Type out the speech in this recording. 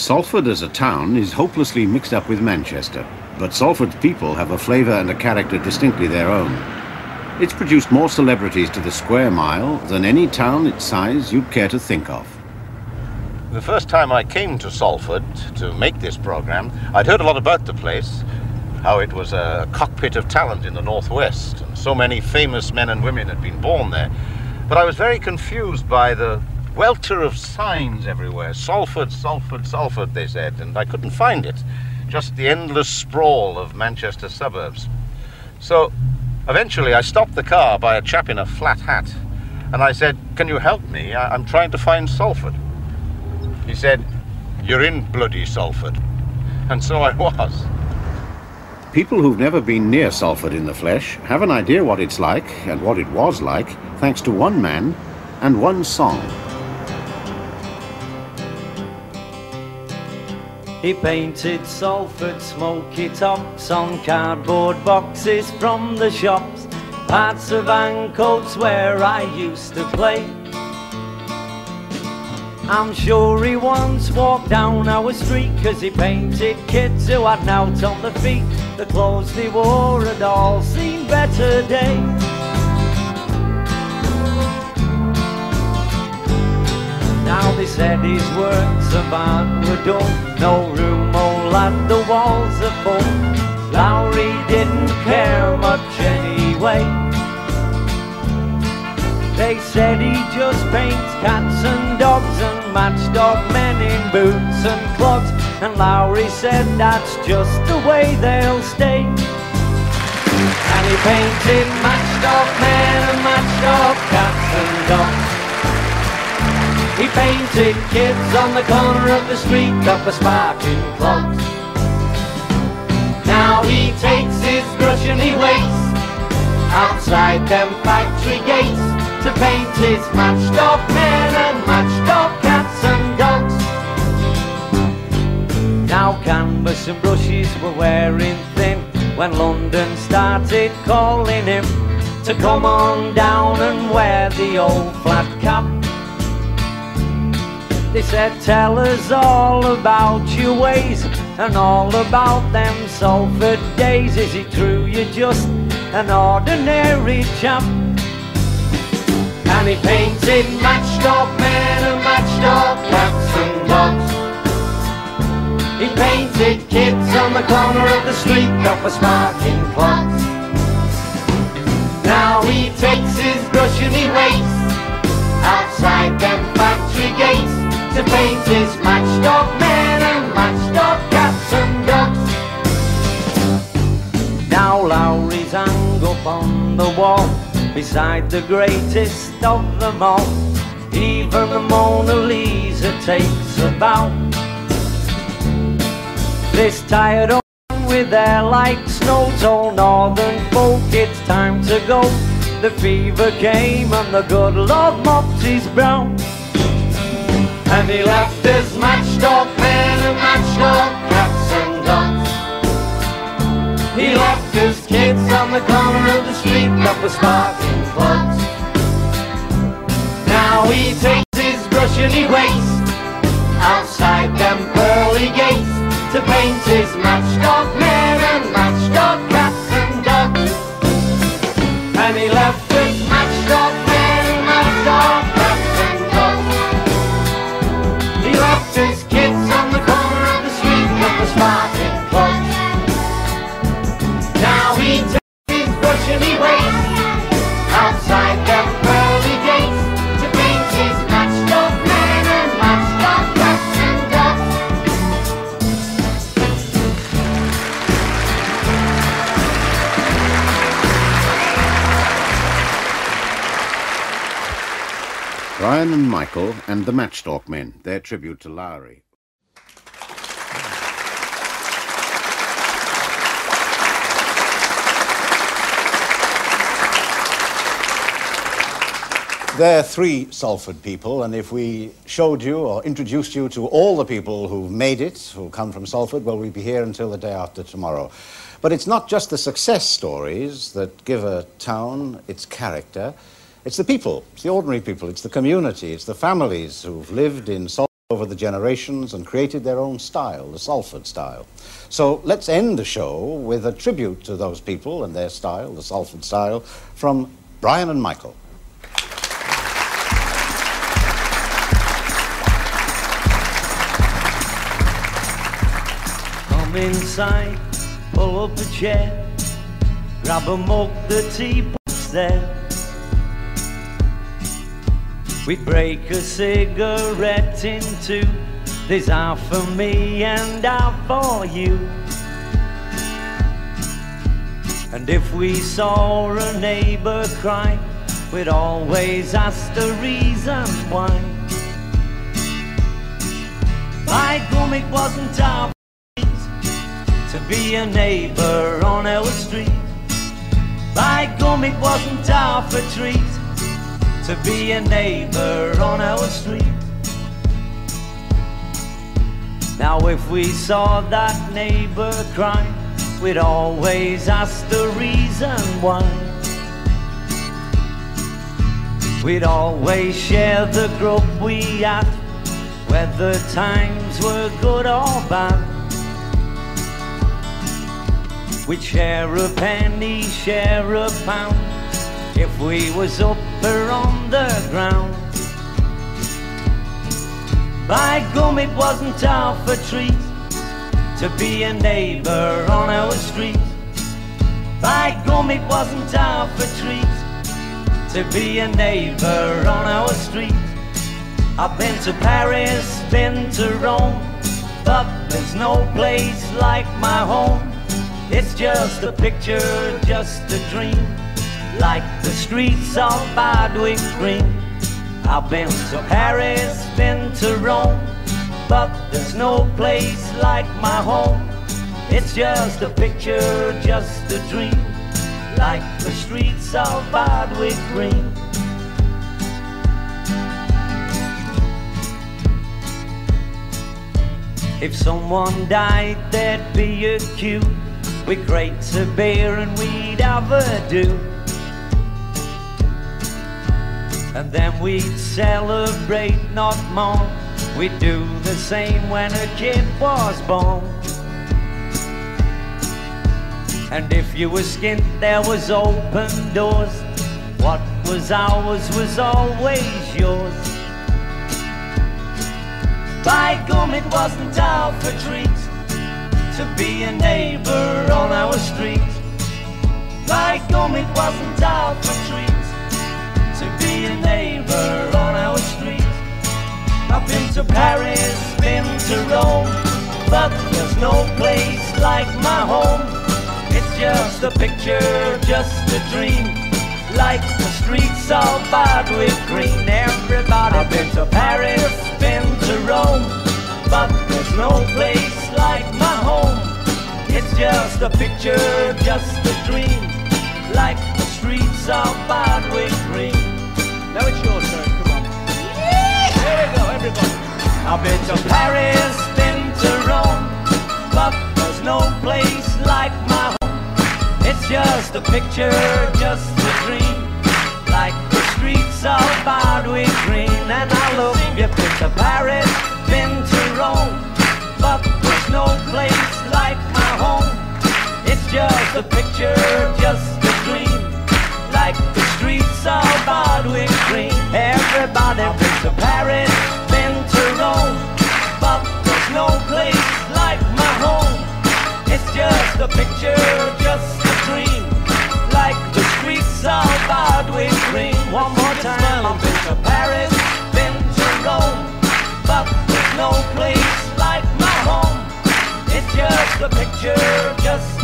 Salford as a town is hopelessly mixed up with Manchester, but Salford's people have a flavour and a character distinctly their own. It's produced more celebrities to the square mile than any town its size you'd care to think of. The first time I came to Salford to make this programme, I'd heard a lot about the place, how it was a cockpit of talent in the northwest, and so many famous men and women had been born there. But I was very confused by the welter of signs everywhere. Salford, Salford, Salford, they said, and I couldn't find it. Just the endless sprawl of Manchester suburbs. So eventually I stopped the car by a chap in a flat hat, and I said, "Can you help me? I'm trying to find Salford." He said, "You're in bloody Salford." And so I was. People who've never been near Salford in the flesh have an idea what it's like and what it was like, thanks to one man and one song. He painted Salford smoky tops on cardboard boxes from the shops, parts of Ancoats where I used to play. I'm sure he once walked down our street, 'cause he painted kids who had nought on their feet. The clothes they wore had all seen better days. Now they said his works of art were done, no room, oh lad, the walls are full. Lowry didn't care much anyway. They said he just paints cats and dogs and Matchstalk men in boots and clogs, and Lowry said that's just the way they'll stay. And he painted Matchstalk men and Matchstalk cats and dogs. He painted kids on the corner of the street up a sparking clogs. Now he takes his brush and he waits outside them factory gates to paint his Matchstalk men and Matchstalk cats and dogs. Now canvas and brushes were wearing thin when London started calling him to come on down and wear the old flat cap. They said, "Tell us all about your ways and all about them Salford days. Is it true you're just an ordinary chap?" And he painted Matchstalk men and Matchstalk cats and dogs. He painted kids on the corner of the street up a sparking clogs. Now he takes his brush and he waits outside them factory gates to paint his Matchstalk men and Matchstalk cats and dogs. Now Lowry's hung up on the wall beside the greatest of them all. Even the Mona Lisa takes a bow. This tired old man with hair like snow told northern folk it's time to go. The fever came and the good Lord mopped his brow. And he left his Matchstalk men and Matchstalk cats and dogs. He left his kids on the corner of the street up a sparking clogs. Now he takes his brush and he waits outside them pearly gates to paint his Matchstalk men and Matchstalk cats and dogs. And he left his Matchstalk men and Matchstalk cats and dogs. He left his kids on the corner of the street with the sparking clogs. Now he takes his brush and he waits outside them pearly gates to paint his Matchstalk men and Matchstalk cats and dogs. Brian and Michael and the Matchstalk Men, their tribute to Lowry. There are three Salford people, and if we showed you or introduced you to all the people who've made it, who come from Salford, well, we'd be here until the day after tomorrow. But it's not just the success stories that give a town its character. It's the people, it's the ordinary people, it's the community, it's the families who've lived in Salford over the generations and created their own style, the Salford style. So let's end the show with a tribute to those people and their style, the Salford style, from Brian and Michael. Come inside, pull up a chair, grab a mug, the teapot's there. We break a cigarette in two. There's half for me and half for you. And if we saw a neighbour cry, we'd always ask the reason why. By gum, it wasn't our place to be a neighbour on our street. By gum, it wasn't half a treat to be a neighbour on our street. Now if we saw that neighbour cry, we'd always ask the reason why. We'd always share the grub we had, whether times were good or bad. We'd share a penny, share a pound, if we was up or on the ground. By gum, it wasn't half a treat to be a neighbour on our street. By gum, it wasn't half a treat to be a neighbour on our street. I've been to Paris, been to Rome, but there's no place like my home. It's just a picture, just a dream, like the streets of Bardwick Green. I've been to Paris, been to Rome, but there's no place like my home. It's just a picture, just a dream, like the streets of Bardwick Green. If someone died, there'd be a queue with crates of beer and we'd have a do. And then we'd celebrate, not more. We'd do the same when a kid was born. And if you were skint, there was open doors. What was ours was always yours. By gum, it wasn't half a treat to be a neighbour on our street. By gum, it wasn't half a treat to be a neighbour on our street. I've been to Paris, been to Rome, but there's no place like my home. It's just a picture, just a dream, like the streets of Bardwick Green. Everybody, I've been to Paris, been to Rome, but there's no place like my home. It's just a picture, just a dream, like the streets of Bardwick Green. Now it's your turn, come on. Yeah! Here we go, everybody. I've been to Paris, been to Rome, but there's no place like my home. It's just a picture, just a dream, like the streets of Bardwick Green. And I look, you've been to Paris, been to Rome, but there's no place like my home. It's just a picture, just a dream, like the streets of Bardwick Green. Everybody, been to Paris, been to Rome, but there's no place like my home. It's just a picture, just a dream, like the streets of Bardwick Green. One more time. I've been to Paris, been to Rome, but there's no place like my home. It's just a picture, just